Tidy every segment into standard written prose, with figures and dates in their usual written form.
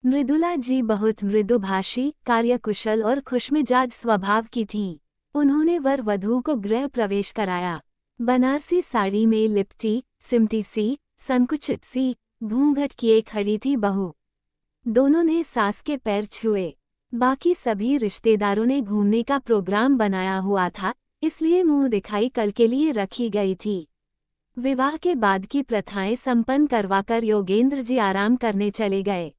मृदुला जी बहुत मृदुभाषी, कार्यकुशल और खुशमिजाज स्वभाव की थीं। उन्होंने वर वधू को गृह प्रवेश कराया। बनारसी साड़ी में लिपटी, सिमटी सी, संकुचित सी, घूंघट किए खड़ी थी बहू। दोनों ने सास के पैर छुए। बाकी सभी रिश्तेदारों ने घूमने का प्रोग्राम बनाया हुआ था, इसलिए मुंह दिखाई कल के लिए रखी गई थी। विवाह के बाद की प्रथाएं संपन्न करवाकर योगेंद्र जी आराम करने चले गए।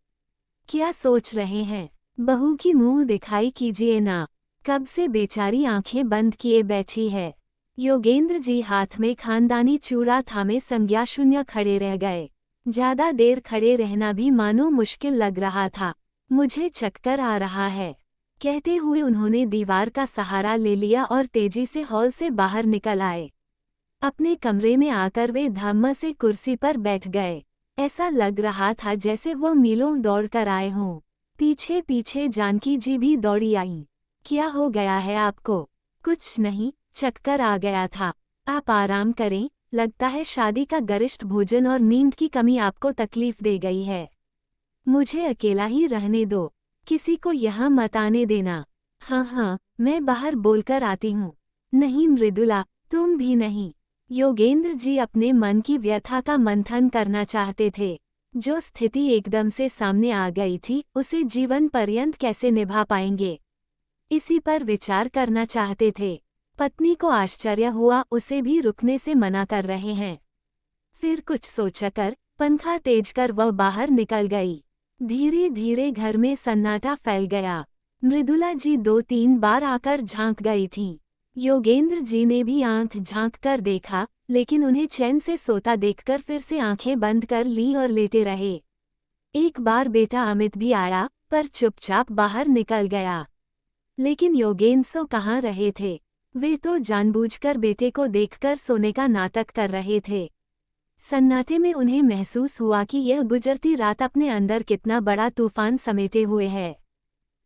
क्या सोच रहे हैं? बहू की मुंह दिखाई कीजिए ना, कब से बेचारी आंखें बंद किए बैठी है। योगेंद्र जी हाथ में खानदानी चूड़ा थामे संज्ञाशून्य खड़े रह गए। ज्यादा देर खड़े रहना भी मानो मुश्किल लग रहा था। मुझे चक्कर आ रहा है, कहते हुए उन्होंने दीवार का सहारा ले लिया और तेजी से हॉल से बाहर निकल आए। अपने कमरे में आकर वे धम्म से कुर्सी पर बैठ गए। ऐसा लग रहा था जैसे वो मीलों दौड़ कर आए हों। पीछे पीछे जानकी जी भी दौड़ी आईं। क्या हो गया है आपको? कुछ नहीं, चक्कर आ गया था। आप आराम करें, लगता है शादी का गरिष्ठ भोजन और नींद की कमी आपको तकलीफ दे गई है। मुझे अकेला ही रहने दो, किसी को यहाँ मत आने देना। हाँ, मैं बाहर बोलकर आती हूँ। नहीं मृदुला, तुम भी नहीं। योगेंद्र जी अपने मन की व्यथा का मंथन करना चाहते थे। जो स्थिति एकदम से सामने आ गई थी, उसे जीवन पर्यंत कैसे निभा पाएंगे, इसी पर विचार करना चाहते थे। पत्नी को आश्चर्य हुआ, उसे भी रुकने से मना कर रहे हैं। फिर कुछ सोचकर पंखा तेज कर वह बाहर निकल गई। धीरे धीरे घर में सन्नाटा फैल गया। मृदुला जी 2-3 बार आकर झांक गई थीं। योगेंद्र जी ने भी आंख झांक कर देखा, लेकिन उन्हें चैन से सोता देखकर फिर से आंखें बंद कर ली और लेटे रहे। एक बार बेटा अमित भी आया, पर चुपचाप बाहर निकल गया। लेकिन योगेंद्र सो कहाँ रहे थे। वे तो जानबूझकर बेटे को देखकर सोने का नाटक कर रहे थे। सन्नाटे में उन्हें महसूस हुआ कि यह गुजरती रात अपने अंदर कितना बड़ा तूफान समेटे हुए है।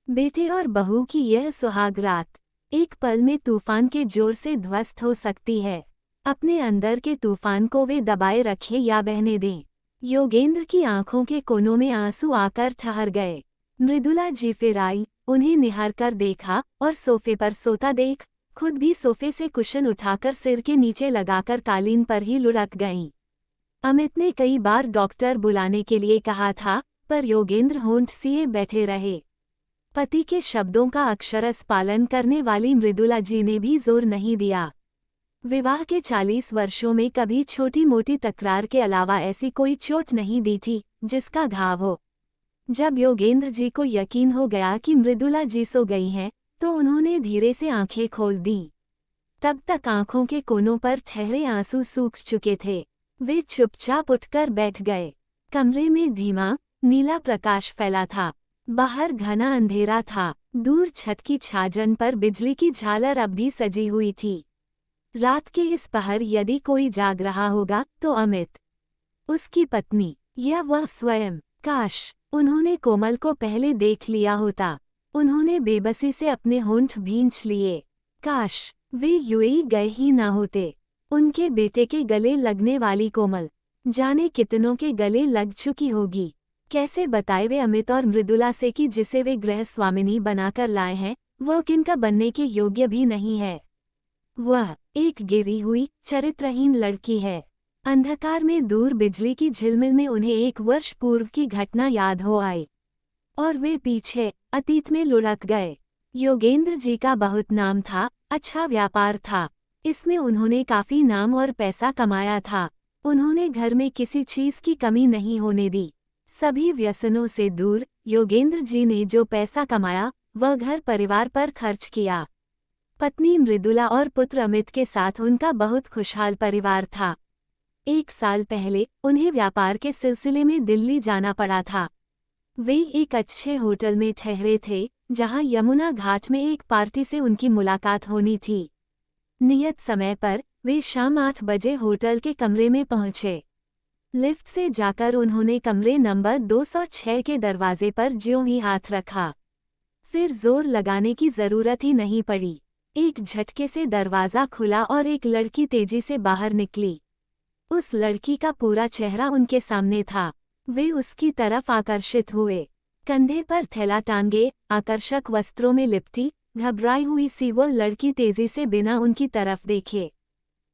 बेटे और बहू की यह सुहाग रात एक पल में तूफान के जोर से ध्वस्त हो सकती है। अपने अंदर के तूफान को वे दबाए रखें या बहने दें। योगेंद्र की आंखों के कोनों में आंसू आकर ठहर गए। मृदुला जी फिर आई, उन्हें निहार कर देखा और सोफे पर सोता देख खुद भी सोफे से कुशन उठाकर सिर के नीचे लगाकर कालीन पर ही लुढ़क गईं। अमित ने कई बार डॉक्टर बुलाने के लिए कहा था, पर योगेंद्र होंठ सिए बैठे रहे। पति के शब्दों का अक्षरश पालन करने वाली मृदुला जी ने भी जोर नहीं दिया। विवाह के 40 वर्षों में कभी छोटी मोटी तकरार के अलावा ऐसी कोई चोट नहीं दी थी जिसका घाव हो। जब योगेंद्र जी को यकीन हो गया कि मृदुला जी सो गई हैं, तो उन्होंने धीरे से आंखें खोल दीं। तब तक आंखों के कोनों पर ठहरे आंसू सूख चुके थे। वे चुपचाप उठकर बैठ गए। कमरे में धीमा नीला प्रकाश फैला था। बाहर घना अंधेरा था। दूर छत की छाजन पर बिजली की झालर अब भी सजी हुई थी। रात के इस पहर यदि कोई जाग रहा होगा तो अमित, उसकी पत्नी या वह स्वयं। काश उन्होंने कोमल को पहले देख लिया होता। उन्होंने बेबसी से अपने होंठ भींच लिए। काश वे यूएई गए ही ना होते। उनके बेटे के गले लगने वाली कोमल जाने कितनों के गले लग चुकी होगी। कैसे बताए वे अमित और मृदुला से कि जिसे वे गृह स्वामिनी बनाकर लाए हैं, वह किनका बनने के योग्य भी नहीं है। वह एक गिरी हुई चरित्रहीन लड़की है। अंधकार में दूर बिजली की झिलमिल में उन्हें 1 वर्ष पूर्व की घटना याद हो आई और वे पीछे अतीत में लुढ़क गए। योगेंद्र जी का बहुत नाम था, अच्छा व्यापार था। इसमें उन्होंने काफी नाम और पैसा कमाया था। उन्होंने घर में किसी चीज की कमी नहीं होने दी। सभी व्यसनों से दूर योगेंद्र जी ने जो पैसा कमाया वह घर परिवार पर खर्च किया। पत्नी मृदुला और पुत्र अमित के साथ उनका बहुत खुशहाल परिवार था। 1 साल पहले उन्हें व्यापार के सिलसिले में दिल्ली जाना पड़ा था। वे एक अच्छे होटल में ठहरे थे, जहां यमुना घाट में एक पार्टी से उनकी मुलाकात होनी थी। नियत समय पर वे शाम 8 बजे होटल के कमरे में पहुंचे। लिफ्ट से जाकर उन्होंने कमरे नंबर 206 के दरवाजे पर ज्यों ही हाथ रखा, फिर जोर लगाने की जरूरत ही नहीं पड़ी। एक झटके से दरवाजा खुला और एक लड़की तेजी से बाहर निकली। उस लड़की का पूरा चेहरा उनके सामने था। वे उसकी तरफ आकर्षित हुए। कंधे पर थैला टांगे, आकर्षक वस्त्रों में लिपटी, घबराई हुई सी वो लड़की तेजी से बिना उनकी तरफ देखे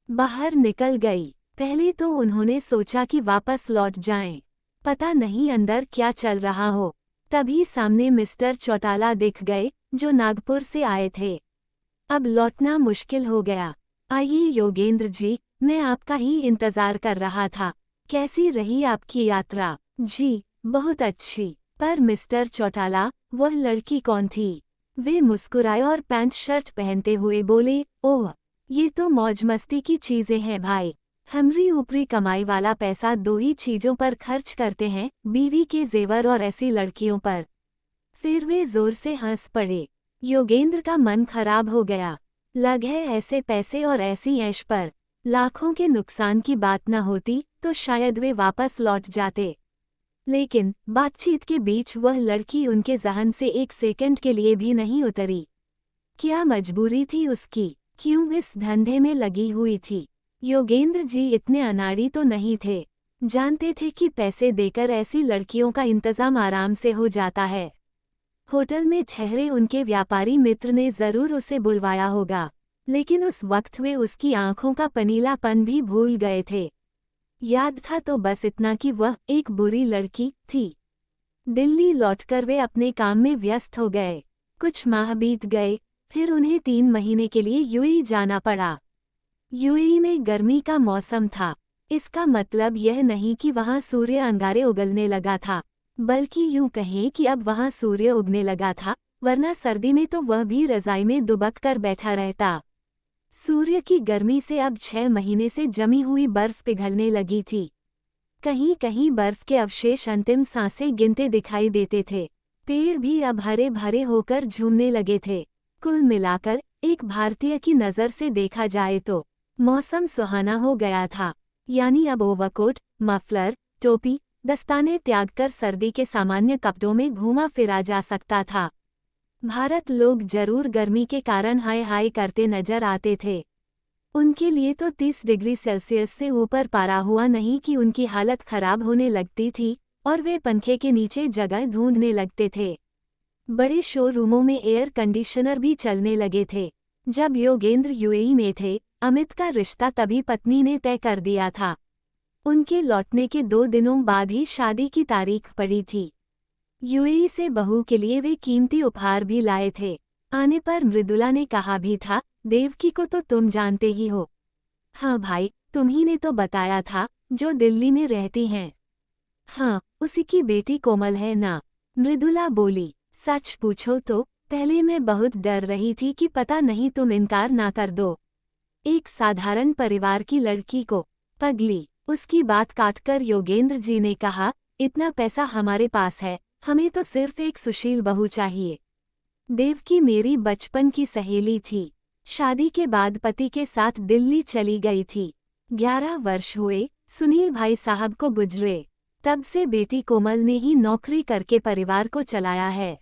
बाहर निकल गई। पहले तो उन्होंने सोचा कि वापस लौट जाएं, पता नहीं अंदर क्या चल रहा हो। तभी सामने मिस्टर चौटाला दिख गए, जो नागपुर से आए थे। अब लौटना मुश्किल हो गया। आइए योगेंद्र जी, मैं आपका ही इंतजार कर रहा था। कैसी रही आपकी यात्रा? जी, बहुत अच्छी। पर मिस्टर चौटाला, वह लड़की कौन थी? वे मुस्कुराए और पैंट शर्ट पहनते हुए बोले, ओह, ये तो मौज मस्ती की चीजें हैं भाई। हमरी ऊपरी कमाई वाला पैसा दो ही चीजों पर खर्च करते हैं, बीवी के जेवर और ऐसी लड़कियों पर। फिर वे जोर से हंस पड़े। योगेंद्र का मन खराब हो गया। लग है ऐसे पैसे और ऐसी ऐश पर लाखों के नुकसान की बात न होती तो शायद वे वापस लौट जाते। लेकिन बातचीत के बीच वह लड़की उनके ज़हन से एक सेकंड के लिए भी नहीं उतरी। क्या मजबूरी थी उसकी? क्यों इस धंधे में लगी हुई थी? योगेंद्र जी इतने अनाड़ी तो नहीं थे। जानते थे कि पैसे देकर ऐसी लड़कियों का इंतजाम आराम से हो जाता है। होटल में ठहरे उनके व्यापारी मित्र ने जरूर उसे बुलवाया होगा, लेकिन उस वक्त वे उसकी आंखों का पनीलापन भी भूल गए थे। याद था तो बस इतना कि वह एक बुरी लड़की थी। दिल्ली लौटकर वे अपने काम में व्यस्त हो गए। कुछ माह बीत गए, फिर उन्हें 3 महीने के लिए यूएई जाना पड़ा। यूएई में गर्मी का मौसम था। इसका मतलब यह नहीं कि वहां सूर्य अंगारे उगलने लगा था, बल्कि यूं कहें कि अब वहां सूर्य उगने लगा था, वरना सर्दी में तो वह भी रज़ाई में दुबक कर बैठा रहता। सूर्य की गर्मी से अब 6 महीने से जमी हुई बर्फ पिघलने लगी थी। कहीं कहीं बर्फ के अवशेष अंतिम सांसें गिनते दिखाई देते थे। पेड़ भी अब हरे भरे होकर झूमने लगे थे। कुल मिलाकर एक भारतीय की नज़र से देखा जाए तो मौसम सुहाना हो गया था। यानी अब ओवरकोट, मफलर, टोपी, दस्ताने त्यागकर सर्दी के सामान्य कपड़ों में घूमा फिरा जा सकता था। भारत लोग जरूर गर्मी के कारण हाय हाय करते नजर आते थे। उनके लिए तो 30 डिग्री सेल्सियस से ऊपर पारा हुआ नहीं कि उनकी हालत खराब होने लगती थी और वे पंखे के नीचे जगह ढूंढने लगते थे। बड़े शोरूमों में एयर कंडीशनर भी चलने लगे थे। जब योगेंद्र यूएई में थे, अमित का रिश्ता तभी पत्नी ने तय कर दिया था। उनके लौटने के 2 दिनों बाद ही शादी की तारीख पड़ी थी। यूएई से बहू के लिए वे कीमती उपहार भी लाए थे। आने पर मृदुला ने कहा भी था, देवकी को तो तुम जानते ही हो। हाँ भाई, तुम्ही ने तो बताया था, जो दिल्ली में रहती हैं। हाँ, उसी की बेटी कोमल है ना? मृदुला बोली। सच पूछो तो पहले मैं बहुत डर रही थी कि पता नहीं तुम इनकार ना कर दो। एक साधारण परिवार की लड़की को। पगली। उसकी बात काटकर योगेंद्र जी ने कहा, इतना पैसा हमारे पास है, हमें तो सिर्फ एक सुशील बहू चाहिए। देवकी मेरी बचपन की सहेली थी। शादी के बाद पति के साथ दिल्ली चली गई थी। 11 वर्ष हुए सुनील भाई साहब को गुजरे। तब से बेटी कोमल ने ही नौकरी करके परिवार को चलाया है।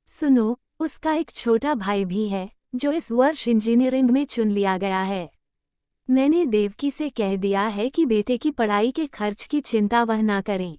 सुनो, उसका एक छोटा भाई भी है, जो इस वर्ष इंजीनियरिंग में चुन लिया गया है। मैंने देवकी से कह दिया है कि बेटे की पढ़ाई के खर्च की चिंता वह ना करें।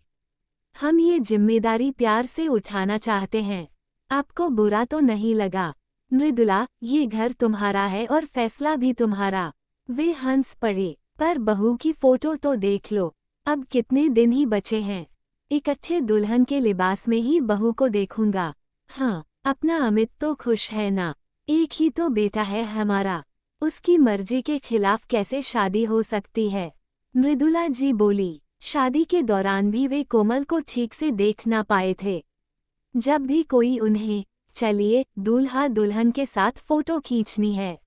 हम ये जिम्मेदारी प्यार से उठाना चाहते हैं। आपको बुरा तो नहीं लगा? मृदुला, ये घर तुम्हारा है और फैसला भी तुम्हारा। वे हंस पड़े। पर बहू की फोटो तो देख लो। अब कितने दिन ही बचे हैं। इकट्ठे दुल्हन के लिबास में ही बहू को देखूंगा। हाँ, अपना अमित तो खुश है ना? एक ही तो बेटा है हमारा। उसकी मर्जी के खिलाफ कैसे शादी हो सकती है? मृदुला जी बोली। शादी के दौरान भी वे कोमल को ठीक से देख ना पाए थे। जब भी कोई उन्हें, चलिए दूल्हा दुल्हन के साथ फोटो खींचनी है,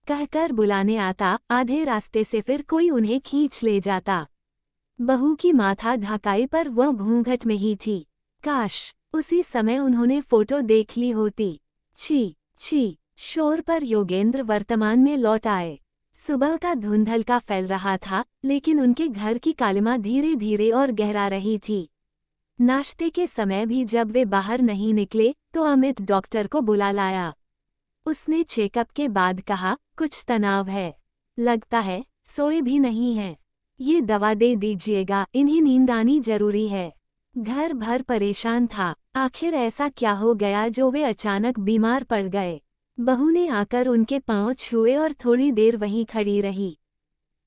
कहकर बुलाने आता, आधे रास्ते से फिर कोई उन्हें खींच ले जाता। बहू की माथा ढकाई पर वह घूंघट में ही थी। काश उसी समय उन्होंने फोटो देख ली होती। छी छी। शोर पर योगेंद्र वर्तमान में लौट आए। सुबह का धुंधलका फैल रहा था, लेकिन उनके घर की कालिमा धीरे धीरे और गहरा रही थी। नाश्ते के समय भी जब वे बाहर नहीं निकले तो अमित डॉक्टर को बुला लाया। उसने चेकअप के बाद कहा, कुछ तनाव है। लगता है सोए भी नहीं हैं। ये दवा दे दीजिएगा, इन्हें नींद आनी जरूरी है। घर भर परेशान था। आखिर ऐसा क्या हो गया जो वे अचानक बीमार पड़ गए। बहू ने आकर उनके पांव छुए और थोड़ी देर वहीं खड़ी रही,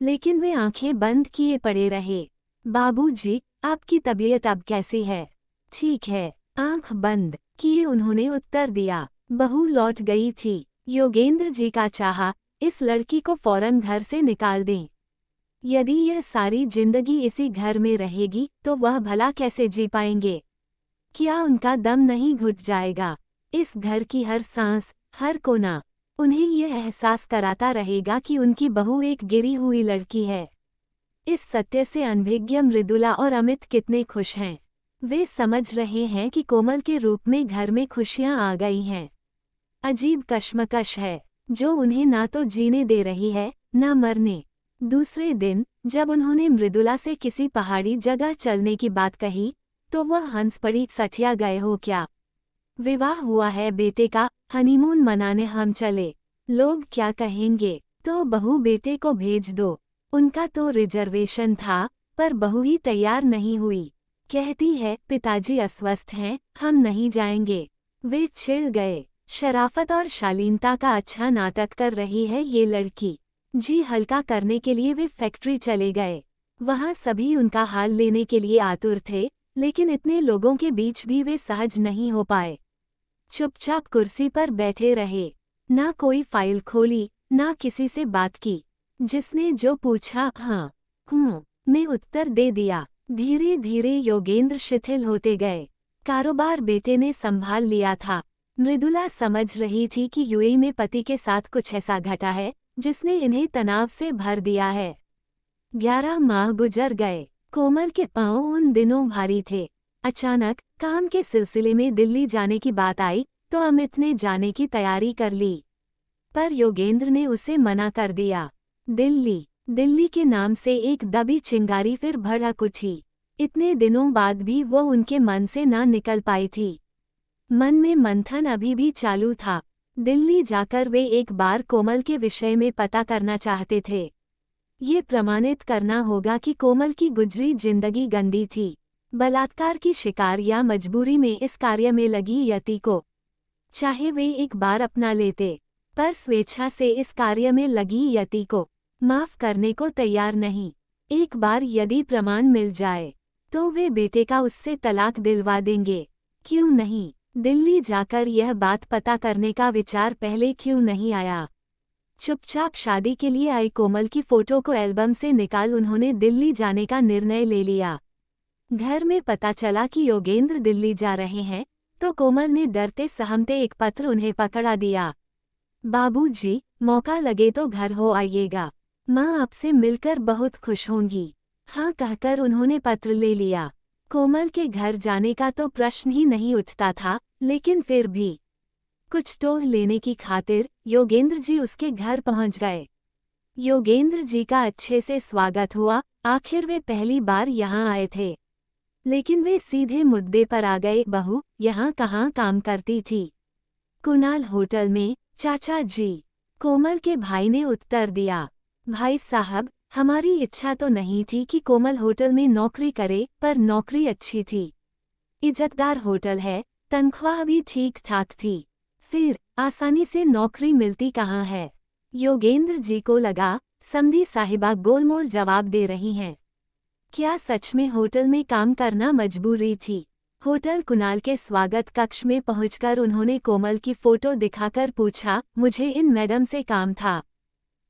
लेकिन वे आंखें बंद किए पड़े रहे। बाबूजी, आपकी तबीयत अब कैसी है? ठीक है, आंख बंद किए उन्होंने उत्तर दिया। बहू लौट गई थी। योगेंद्र जी का चाहा, इस लड़की को फौरन घर से निकाल दें। यदि यह सारी जिंदगी इसी घर में रहेगी तो वह भला कैसे जी पाएंगे? क्या उनका दम नहीं घुट जाएगा? इस घर की हर सांस, हर कोना उन्हें यह एहसास कराता रहेगा कि उनकी बहू एक गिरी हुई लड़की है। इस सत्य से अनभिज्ञ मृदुला और अमित कितने खुश हैं। वे समझ रहे हैं कि कोमल के रूप में घर में खुशियां आ गई हैं। अजीब कश्मकश है जो उन्हें ना तो जीने दे रही है, ना मरने। दूसरे दिन जब उन्होंने मृदुला से किसी पहाड़ी जगह चलने की बात कही तो वह हंस पड़ी। सठिया गए हो क्या? विवाह हुआ है बेटे का, हनीमून मनाने हम चले। लोग क्या कहेंगे? तो बहू बेटे को भेज दो। उनका तो रिजर्वेशन था, पर बहू ही तैयार नहीं हुई। कहती है पिताजी अस्वस्थ हैं, हम नहीं जाएंगे। वे चिढ़ गए। शराफत और शालीनता का अच्छा नाटक कर रही है ये लड़की। जी हल्का करने के लिए वे फैक्ट्री चले गए। वहां सभी उनका हाल लेने के लिए आतुर थे, लेकिन इतने लोगों के बीच भी वे सहज नहीं हो पाए। चुपचाप कुर्सी पर बैठे रहे। ना कोई फाइल खोली, ना किसी से बात की। जिसने जो पूछा हाँ में उत्तर दे दिया। धीरे धीरे योगेंद्र शिथिल होते गए। कारोबार बेटे ने संभाल लिया था। मृदुला समझ रही थी कि यूएई में पति के साथ कुछ ऐसा घटा है जिसने इन्हें तनाव से भर दिया है। 11 माह गुजर गए। कोमल के पांव उन दिनों भारी थे। अचानक काम के सिलसिले में दिल्ली जाने की बात आई तो अमित ने जाने की तैयारी कर ली, पर योगेंद्र ने उसे मना कर दिया। दिल्ली के नाम से एक दबी चिंगारी फिर भड़क उठी। इतने दिनों बाद भी वो उनके मन से ना निकल पाई थी। मन में मंथन अभी भी चालू था। दिल्ली जाकर वे एक बार कोमल के विषय में पता करना चाहते थे। ये प्रमाणित करना होगा कि कोमल की गुजरी जिंदगी गंदी थी। बलात्कार की शिकार या मजबूरी में इस कार्य में लगी यति को चाहे वे एक बार अपना लेते, पर स्वेच्छा से इस कार्य में लगी यति को माफ करने को तैयार नहीं। एक बार यदि प्रमाण मिल जाए तो वे बेटे का उससे तलाक दिलवा देंगे। क्यों नहीं? दिल्ली जाकर यह बात पता करने का विचार पहले क्यों नहीं आया? चुपचाप शादी के लिए आई कोमल की फोटो को एल्बम से निकाल उन्होंने दिल्ली जाने का निर्णय ले लिया। घर में पता चला कि योगेंद्र दिल्ली जा रहे हैं तो कोमल ने डरते सहमते एक पत्र उन्हें पकड़ा दिया। बाबूजी, मौका लगे तो घर हो आइएगा। माँ आपसे मिलकर बहुत खुश होंगी। हाँ कहकर उन्होंने पत्र ले लिया। कोमल के घर जाने का तो प्रश्न ही नहीं उठता था, लेकिन फिर भी कुछ टोह लेने की खातिर योगेंद्र जी उसके घर पहुंच गए। योगेंद्र जी का अच्छे से स्वागत हुआ। आखिर वे पहली बार यहाँ आए थे। लेकिन वे सीधे मुद्दे पर आ गए। बहू यहाँ कहाँ काम करती थी? कुणाल होटल में, चाचा जी। कोमल के भाई ने उत्तर दिया। भाई साहब, हमारी इच्छा तो नहीं थी कि कोमल होटल में नौकरी करे, पर नौकरी अच्छी थी। इज्जतदार होटल है, तनख्वाह भी ठीक ठाक थी। फिर आसानी से नौकरी मिलती कहाँ है? योगेंद्र जी को लगा समधी साहिबा गोलमोल जवाब दे रही हैं। क्या सच में होटल में काम करना मजबूरी थी? होटल कुणाल के स्वागत कक्ष में पहुंचकर उन्होंने कोमल की फोटो दिखाकर पूछा, मुझे इन मैडम से काम था,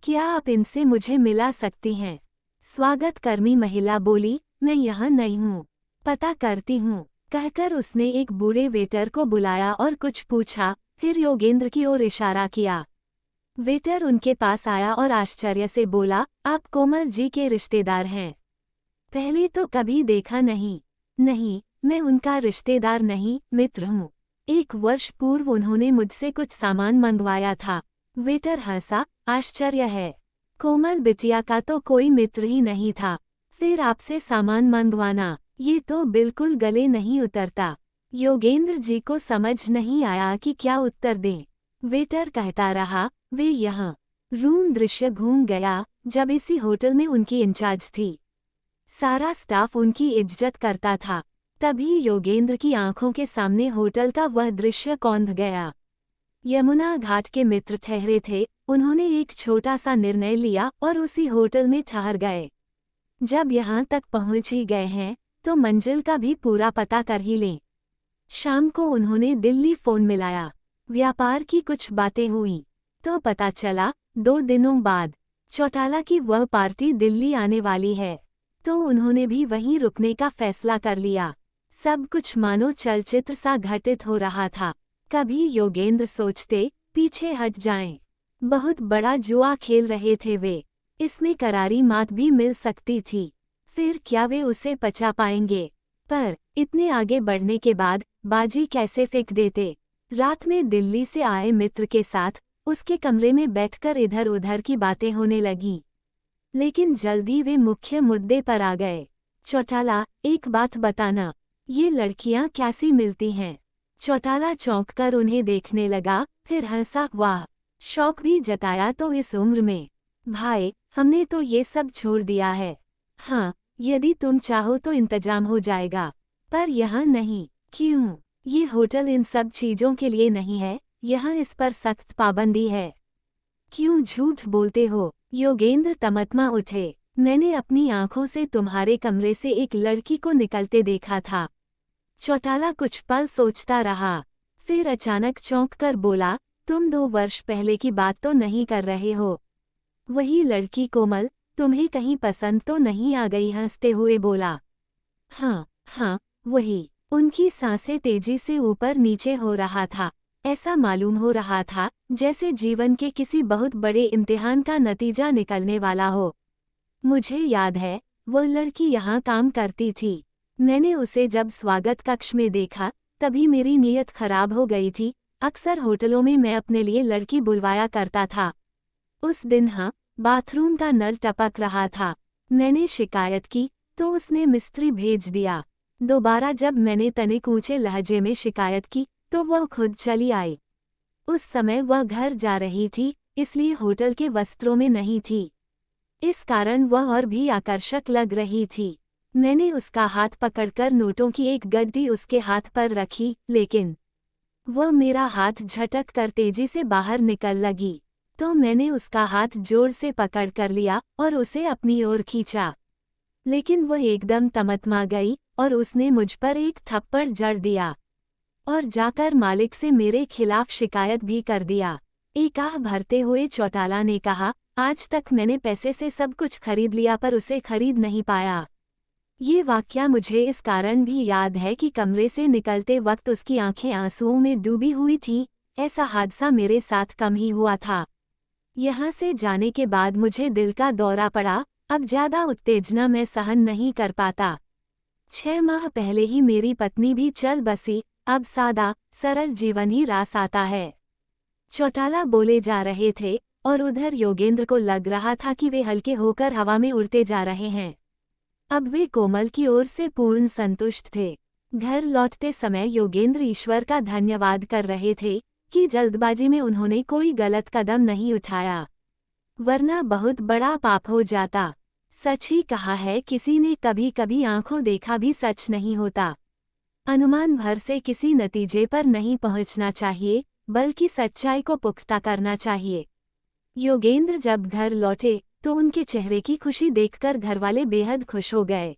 क्या आप इनसे मुझे मिला सकती हैं? स्वागत कर्मी महिला बोली, मैं यहाँ नई हूँ, पता करती हूँ। कहकर उसने एक बूढ़े वेटर को बुलाया और कुछ पूछा, फिर योगेंद्र की ओर इशारा किया। वेटर उनके पास आया और आश्चर्य से बोला, आप कोमल जी के रिश्तेदार हैं? पहले तो कभी देखा नहीं। नहीं, मैं उनका रिश्तेदार नहीं, मित्र हूँ। 1 वर्ष पूर्व उन्होंने मुझसे कुछ सामान मंगवाया था। वेटर हंसा, आश्चर्य है, कोमल बिटिया का तो कोई मित्र ही नहीं था, फिर आपसे सामान मंगवाना, ये तो बिल्कुल गले नहीं उतरता। योगेंद्र जी को समझ नहीं आया कि क्या उत्तर दें। वेटर कहता रहा, वे यहाँ। रूम दृश्य घूम गया। जब इसी होटल में उनकी इंचार्ज थी। सारा स्टाफ उनकी इज्जत करता था। तभी योगेंद्र की आंखों के सामने होटल का वह दृश्य कौंध गया। यमुना घाट के मित्र ठहरे थे, उन्होंने एक छोटा सा निर्णय लिया और उसी होटल में ठहर गए। जब यहाँ तक पहुँच ही गए हैं तो मंजिल का भी पूरा पता कर ही लें। शाम को उन्होंने दिल्ली फोन मिलाया। व्यापार की कुछ बातें हुईं तो पता चला 2 दिनों बाद चौटाला की वह पार्टी दिल्ली आने वाली है, तो उन्होंने भी वहीं रुकने का फैसला कर लिया। सब कुछ मानो चलचित्र सा घटित हो रहा था। कभी योगेंद्र सोचते पीछे हट जाएं। बहुत बड़ा जुआ खेल रहे थे वे, इसमें करारी मात भी मिल सकती थी। फिर क्या वे उसे पचा पाएंगे? पर इतने आगे बढ़ने के बाद बाजी कैसे फेंक देते? रात में दिल्ली से आए मित्र के साथ उसके कमरे में बैठकर इधर उधर की बातें होने लगीं। लेकिन जल्दी वे मुख्य मुद्दे पर आ गए। चौटाला, एक बात बताना, ये लड़कियां कैसी मिलती हैं? चौटाला चौंक कर उन्हें देखने लगा, फिर हंसा। वाह, शौक भी जताया तो इस उम्र में। भाई, हमने तो ये सब छोड़ दिया है। हाँ, यदि तुम चाहो तो इंतजाम हो जाएगा, पर यहाँ नहीं। क्यों? ये होटल इन सब चीजों के लिए नहीं है, यहाँ इस पर सख्त पाबंदी है। क्यों झूठ बोलते हो? योगेंद्र तमतमा उठे। मैंने अपनी आंखों से तुम्हारे कमरे से एक लड़की को निकलते देखा था। चौटाला कुछ पल सोचता रहा, फिर अचानक चौंक कर बोला, तुम 2 वर्ष पहले की बात तो नहीं कर रहे हो? वही लड़की कोमल, तुम्हें कहीं पसंद तो नहीं आ गई? हंसते हुए बोला। हाँ, वही। उनकी सांसें तेजी से ऊपर नीचे हो रहा था। ऐसा मालूम हो रहा था जैसे जीवन के किसी बहुत बड़े इम्तिहान का नतीजा निकलने वाला हो। मुझे याद है, वो लड़की यहाँ काम करती थी। मैंने उसे जब स्वागत कक्ष में देखा तभी मेरी नीयत खराब हो गई थी। अक्सर होटलों में मैं अपने लिए लड़की बुलवाया करता था। उस दिन बाथरूम का नल टपक रहा था। मैंने शिकायत की तो उसने मिस्त्री भेज दिया। दोबारा जब मैंने तनिक ऊंचे लहजे में शिकायत की तो वह खुद चली आई। उस समय वह घर जा रही थी, इसलिए होटल के वस्त्रों में नहीं थी। इस कारण वह और भी आकर्षक लग रही थी। मैंने उसका हाथ पकड़कर नोटों की एक गड्डी उसके हाथ पर रखी, लेकिन वह मेरा हाथ झटक कर तेजी से बाहर निकल लगी। तो मैंने उसका हाथ जोर से पकड़ कर लिया और उसे अपनी ओर खींचा। लेकिन वह एकदम तमतमा गई और उसने मुझ पर एक थप्पड़ जड़ दिया और जाकर मालिक से मेरे खिलाफ शिकायत भी कर दिया। एक आह भरते हुए चौटाला ने कहा, आज तक मैंने पैसे से सब कुछ खरीद लिया पर उसे खरीद नहीं पाया। ये वाकया मुझे इस कारण भी याद है कि कमरे से निकलते वक्त उसकी आंखें आंसुओं में डूबी हुई थीं। ऐसा हादसा मेरे साथ कम ही हुआ था। यहाँ से जाने के बाद मुझे दिल का दौरा पड़ा। अब ज्यादा उत्तेजना मैं सहन नहीं कर पाता। 6 माह पहले ही मेरी पत्नी भी चल बसी। अब सादा सरल जीवन ही रास आता है। चौटाला बोले जा रहे थे और उधर योगेंद्र को लग रहा था कि वे हल्के होकर हवा में उड़ते जा रहे हैं। अब वे कोमल की ओर से पूर्ण संतुष्ट थे। घर लौटते समय योगेंद्र ईश्वर का धन्यवाद कर रहे थे कि जल्दबाजी में उन्होंने कोई गलत कदम नहीं उठाया, वरना बहुत बड़ा पाप हो जाता। सच ही कहा है किसी ने, कभी कभी आंखों देखा भी सच नहीं होता। अनुमान भर से किसी नतीजे पर नहीं पहुंचना चाहिए, बल्कि सच्चाई को पुख्ता करना चाहिए। योगेंद्र जब घर लौटे तो उनके चेहरे की खुशी देखकर घरवाले बेहद खुश हो गए।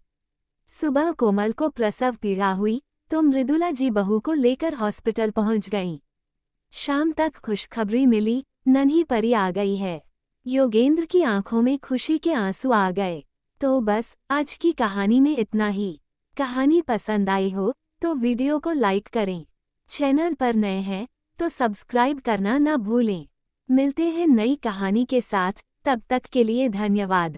सुबह कोमल को प्रसव पीड़ा हुई तो मृदुला जी बहू को लेकर हॉस्पिटल पहुंच गईं। शाम तक खुशखबरी मिली, नन्ही परी आ गई है। योगेंद्र की आंखों में खुशी के आंसू आ गए। तो बस आज की कहानी में इतना ही। कहानी पसंद आई हो तो वीडियो को लाइक करें। चैनल पर नए हैं तो सब्सक्राइब करना ना भूलें। मिलते हैं नई कहानी के साथ, तब तक के लिए धन्यवाद।